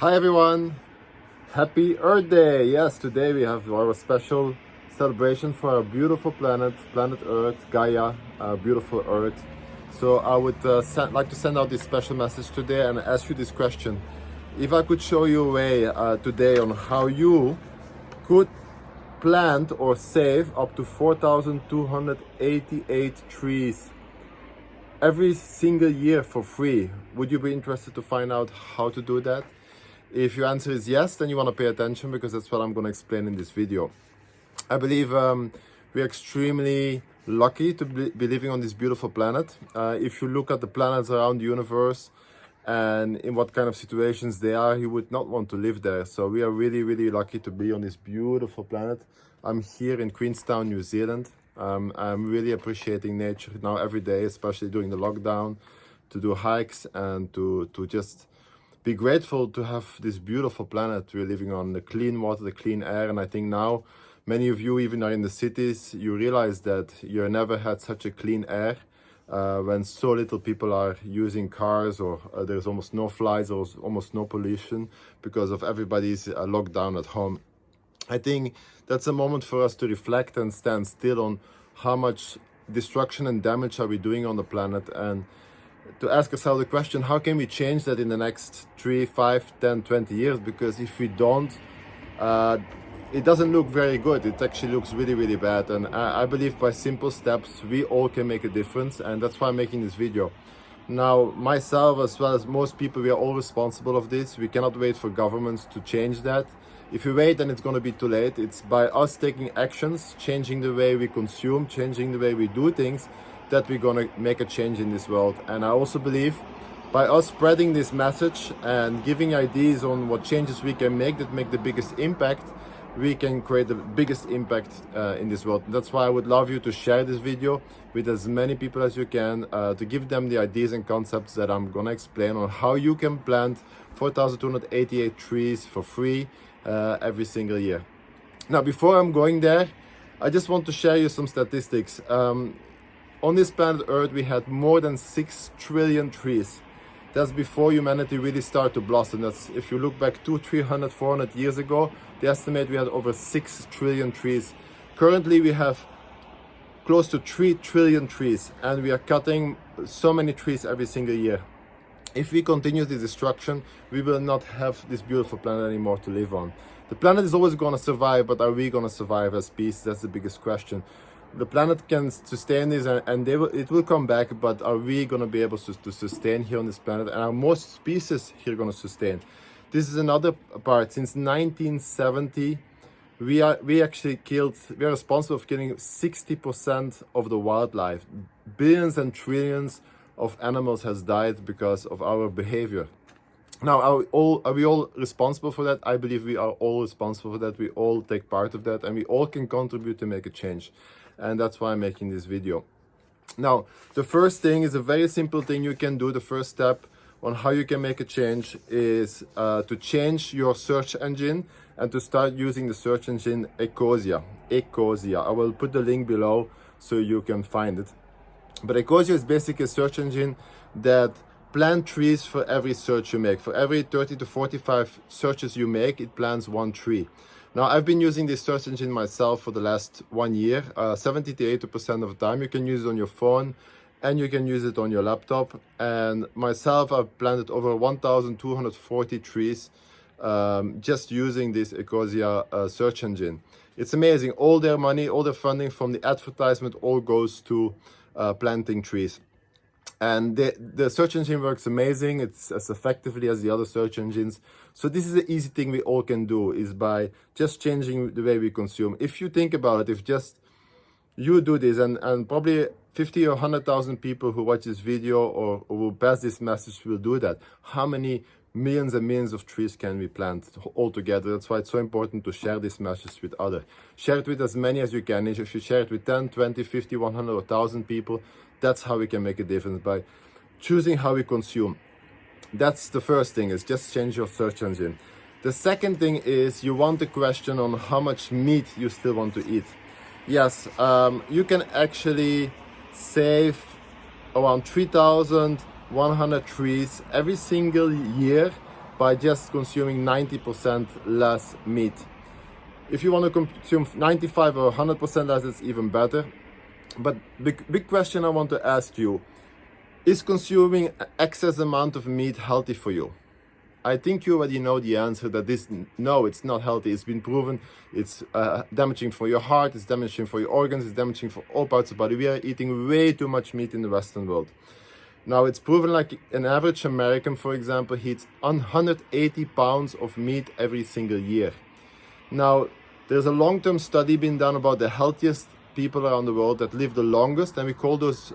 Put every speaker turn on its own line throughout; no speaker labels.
Hi everyone, happy Earth Day. Yes, today we have our special celebration for our beautiful planet, planet Earth, Gaia, our beautiful Earth. So I would like to send out this special message today and ask you this question. If I could show you a way today on how you could plant or save up to 4,288 trees every single year for free. Would you be interested to find out how to do that? If your answer is yes, then you want to pay attention because that's what I'm going to explain in this video. I believe we're extremely lucky to be living on this beautiful planet. If you look at the planets around the universe and in what kind of situations they are, you would not want to live there. So we are really, really lucky to be on this beautiful planet. I'm here in Queenstown, New Zealand. I'm really appreciating nature now every day, especially during the lockdown, to do hikes and to just be grateful to have this beautiful planet we're living on, the clean water, the clean air. And I think now many of you, even are in the cities, you realize that you never had such a clean air when so little people are using cars, or there's almost no flies or almost no pollution because of everybody's locked down at home. I think that's a moment for us to reflect and stand still on how much destruction and damage are we doing on the planet, and to ask ourselves the question, how can we change that in the next 3, 5, 10, 20 years? Because if we don't, it doesn't look very good. It actually looks really, really bad. And I believe by simple steps, we all can make a difference. And that's why I'm making this video. Now, myself, as well as most people, we are all responsible of this. We cannot wait for governments to change that. If we wait, then it's going to be too late. It's by us taking actions, changing the way we consume, changing the way we do things, that we're going to make a change in this world. And I also believe by us spreading this message and giving ideas on what changes we can make that make the biggest impact, we can create the biggest impact in this world. And that's why I would love you to share this video with as many people as you can, to give them the ideas and concepts that I'm going to explain on how you can plant 4,288 trees for free every single year. Now, before I'm going there, I just want to share you some statistics. On this planet Earth, we had more than 6 trillion trees. That's before humanity really started to blossom. That's if you look back 200, 300, 400 years ago, they estimate we had over 6 trillion trees. Currently, we have close to 3 trillion trees, and we are cutting so many trees every single year. If we continue this destruction, we will not have this beautiful planet anymore to live on. The planet is always going to survive, but are we going to survive as species? That's the biggest question. The planet can sustain this, and it will come back, but are we going to be able to sustain here on this planet? And are most species here going to sustain? This is another part. Since 1970, we are responsible for killing 60% of the wildlife. Billions and trillions of animals has died because of our behavior. Now, are we all responsible for that? I believe we are all responsible for that. We all take part of that, and we all can contribute to make a change. And that's why I'm making this video. Now, the first thing is a very simple thing you can do. The first step on how you can make a change is to change your search engine and to start using the search engine Ecosia. Ecosia. I will put the link below so you can find it. But Ecosia is basically a search engine that plants trees for every search you make. For every 30 to 45 searches you make, it plants 1 tree. Now, I've been using this search engine myself for the last 1 year. 70 to 80% of the time, you can use it on your phone and you can use it on your laptop. And myself, I've planted over 1,240 trees just using this Ecosia search engine. It's amazing. All their money, all their funding from the advertisement all goes to planting trees. And the search engine works amazing. It's as effectively as the other search engines. So this is an easy thing we all can do, is by just changing the way we consume. If you think about it, if just you do this, and probably 50 or 100,000 people who watch this video or will pass this message will do that, how many millions and millions of trees can we plant all together? That's why it's so important to share this message with others. Share it with as many as you can. If you share it with 10, 20, 50, 100 or 1,000 people, that's how we can make a difference, by choosing how we consume. That's the first thing, is just change your search engine. The second thing is you want to question on how much meat you still want to eat. Yes, you can actually save around 3,100 trees every single year by just consuming 90% less meat. If you want to consume 95 or 100% less, it's even better. But big question I want to ask you, is consuming excess amount of meat healthy for you? I think you already know the answer, that no, it's not healthy. It's been proven. It's damaging for your heart, it's damaging for your organs, it's damaging for all parts of the body. We are eating way too much meat in the Western world. Now, it's proven like an average American, for example, he eats 180 pounds of meat every single year. Now, there's a long-term study being done about the healthiest people around the world that live the longest, and we call those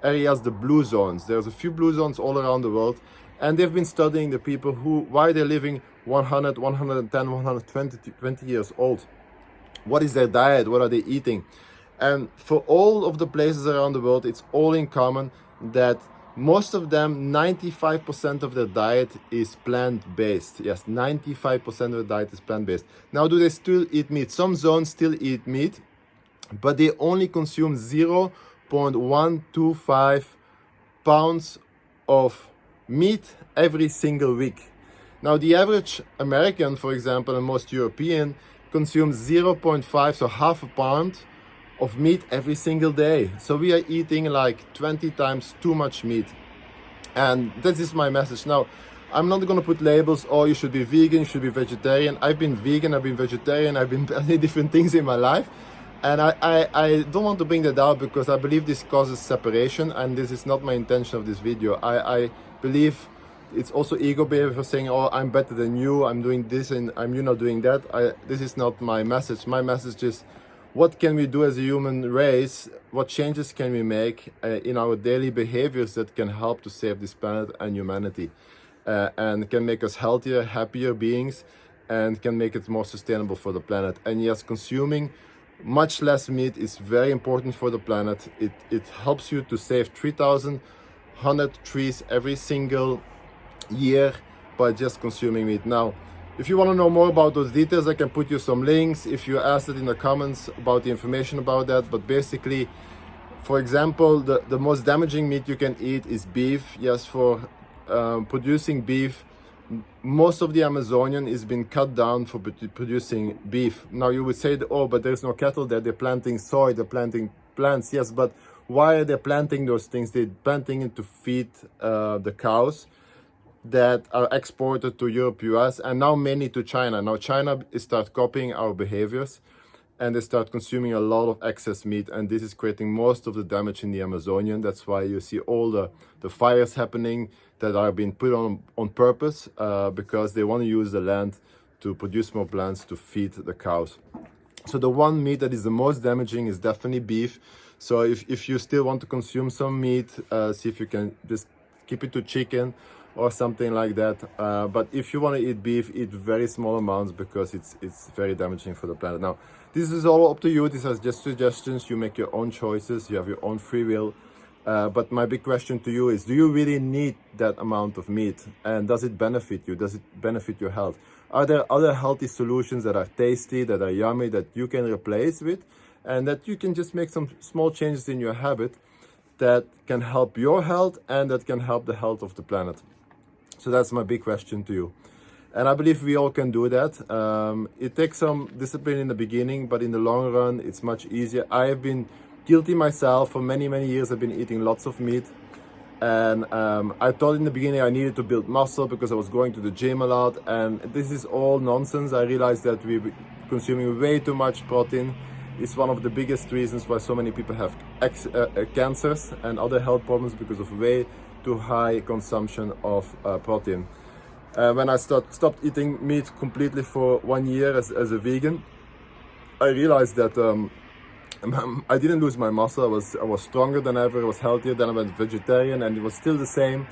areas the blue zones. There's a few blue zones all around the world, and they've been studying the people why they're living 100, 110, 120 years old. What is their diet? What are they eating? And for all of the places around the world, it's all in common that most of them, 95% of their diet is plant-based. Yes, 95% of the diet is plant-based. Now, do they still eat meat? Some zones still eat meat, but they only consume 0.125 pounds of meat every single week. Now, the average American, for example, and most European, consumes 0.5, so half a pound of meat every single day. So we are eating like 20 times too much meat. And this is my message. Now, I'm not going to put labels, oh, you should be vegan, you should be vegetarian. I've been vegan, I've been vegetarian, I've been many different things in my life. And I don't want to bring that out because I believe this causes separation, and this is not my intention of this video. I believe it's also ego behavior, saying, oh, I'm better than you, I'm doing this and you're not doing that. This is not my message. My message is, what can we do as a human race? What changes can we make in our daily behaviors that can help to save this planet and humanity, and can make us healthier, happier beings, and can make it more sustainable for the planet? And yes, consuming much less meat is very important for the planet. It helps you to save 3,100 trees every single year by just consuming meat. Now, if you want to know more about those details, I can put you some links if you ask it in the comments about the information about that. But basically, for example, the most damaging meat you can eat is beef. Yes, for producing beef, most of the Amazonian is being cut down for producing beef. Now you would say, oh, but there's no cattle there, they're planting soy, they're planting plants. Yes, but why are they planting those things? They're planting it to feed the cows that are exported to Europe, US, and now mainly to China. Now China starts copying our behaviors, and they start consuming a lot of excess meat, and this is creating most of the damage in the Amazonian. That's why you see all the fires happening that are being put on purpose, because they want to use the land to produce more plants to feed the cows. So the one meat that is the most damaging is definitely beef. So if you still want to consume some meat, see if you can just keep it to chicken or something like that. But if you want to eat beef, eat very small amounts, because it's very damaging for the planet. Now, this is all up to you. These are just suggestions. You make your own choices. You have your own free will. But my big question to you is, do you really need that amount of meat? And does it benefit you? Does it benefit your health? Are there other healthy solutions that are tasty, that are yummy, that you can replace with? And that you can just make some small changes in your habit that can help your health and that can help the health of the planet? So that's my big question to you. And I believe we all can do that. It takes some discipline in the beginning, but in the long run, it's much easier. I have been guilty myself. For many years, I've been eating lots of meat. And I thought in the beginning I needed to build muscle because I was going to the gym a lot. And this is all nonsense. I realized that we're consuming way too much protein. It's one of the biggest reasons why so many people have cancers and other health problems, because of way too high consumption of protein. When I stopped eating meat completely for 1 year as a vegan, I realized that I didn't lose my muscle. I was stronger than ever. I was healthier. Then I went vegetarian, and it was still the same.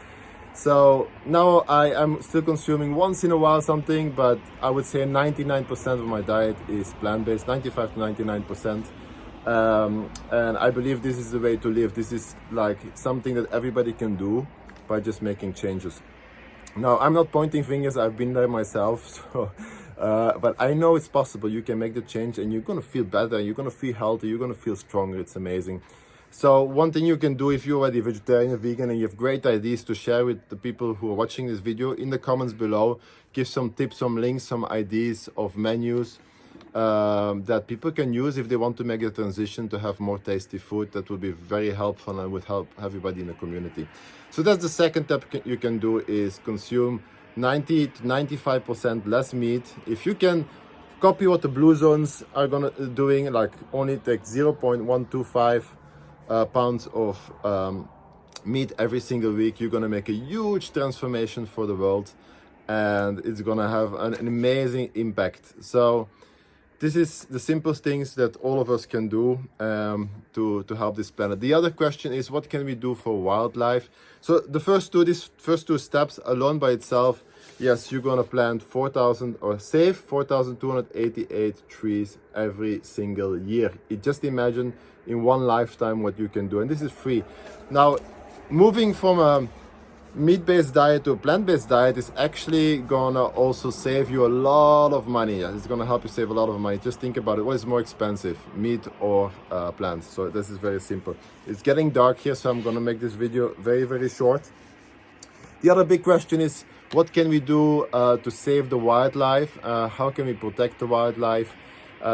So now I am still consuming once in a while something, but I would say 99% of my diet is plant-based, 95 to 99%. And I believe this is the way to live. This is like something that everybody can do by just making changes. Now, I'm not pointing fingers. I've been there myself. So, but I know it's possible. You can make the change, and you're going to feel better. You're going to feel healthy. You're going to feel stronger. It's amazing. So one thing you can do if you're already vegetarian or vegan and you have great ideas to share with the people who are watching this video, in the comments below, give some tips, some links, some ideas of menus that people can use if they want to make a transition to have more tasty food. That would be very helpful and would help everybody in the community. So that's the second step you can do, is consume 90 to 95% less meat. If you can copy what the Blue Zones are doing, like only take 0.125 pounds of meat every single week, you're gonna make a huge transformation for the world, and it's gonna have an amazing impact. So this is the simplest things that all of us can do to help this planet. The other question is, what can we do for wildlife? So the first two steps alone by itself, yes, you're gonna plant 4,000 or save 4,288 trees every single year. Just imagine in one lifetime what you can do, and this is free. Now, moving from a meat-based diet to a plant-based diet is actually gonna also save you a lot of money. It's gonna help you save a lot of money. Just think about it. What is more expensive, meat or plants? So this is very simple. It's getting dark here, so I'm gonna make this video very, very short. The other big question is, what can we do to save the wildlife? How can we protect the wildlife?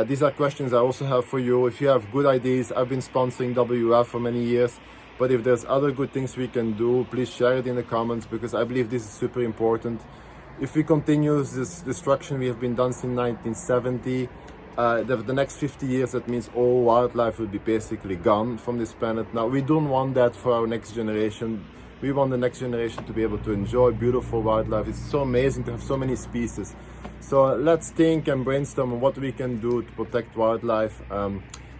These are questions I also have for you. If you have good ideas, I've been sponsoring WWF for many years. But if there's other good things we can do, please share it in the comments, because I believe this is super important. If we continue this destruction we have been done since 1970, the next 50 years, that means all wildlife will be basically gone from this planet. Now, we don't want that for our next generation. We want the next generation to be able to enjoy beautiful wildlife. It's so amazing to have so many species. So let's think and brainstorm on what we can do to protect wildlife.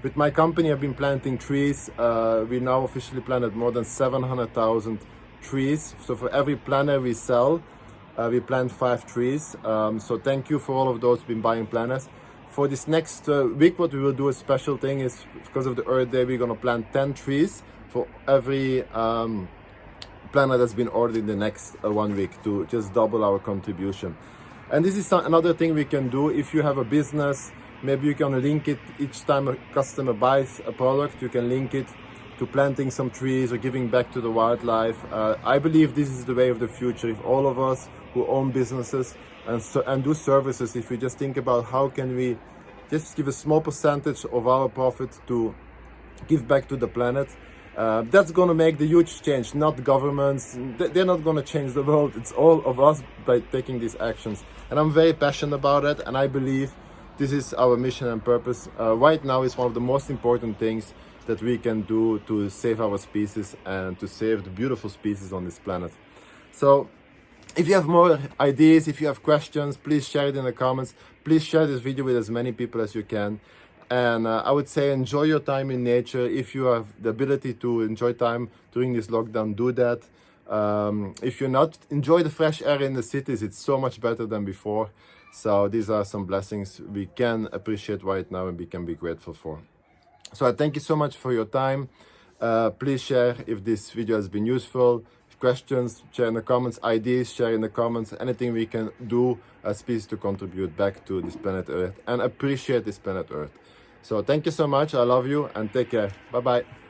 With my company, I've been planting trees. We now officially planted more than 700,000 trees. So for every planter we sell, we plant 5 trees. So thank you for all of those who've been buying planters. For this next week, what we will do, a special thing is, because of the Earth Day, we're gonna plant 10 trees for every planter that's been ordered in the next 1 week, to just double our contribution. And this is another thing we can do. If you have a business, maybe you can link it each time a customer buys a product, you can link it to planting some trees or giving back to the wildlife. I believe this is the way of the future. If all of us who own businesses and do services, if we just think about how can we just give a small percentage of our profit to give back to the planet, that's going to make the huge change. Not governments, they're not going to change the world. It's all of us by taking these actions. And I'm very passionate about it, and I believe this is our mission and purpose. Right now is one of the most important things that we can do to save our species and to save the beautiful species on this planet. So if you have more ideas, if you have questions, please share it in the comments. Please share this video with as many people as you can. And I would say enjoy your time in nature. If you have the ability to enjoy time during this lockdown, do that. If you're not, enjoy the fresh air in the cities. It's so much better than before. So these are some blessings we can appreciate right now and we can be grateful for. So I thank you so much for your time. Please share if this video has been useful. Questions, share in the comments. Ideas, share in the comments. Anything we can do as species to contribute back to this planet Earth and appreciate this planet Earth. So thank you so much. I love you and take care. Bye-bye.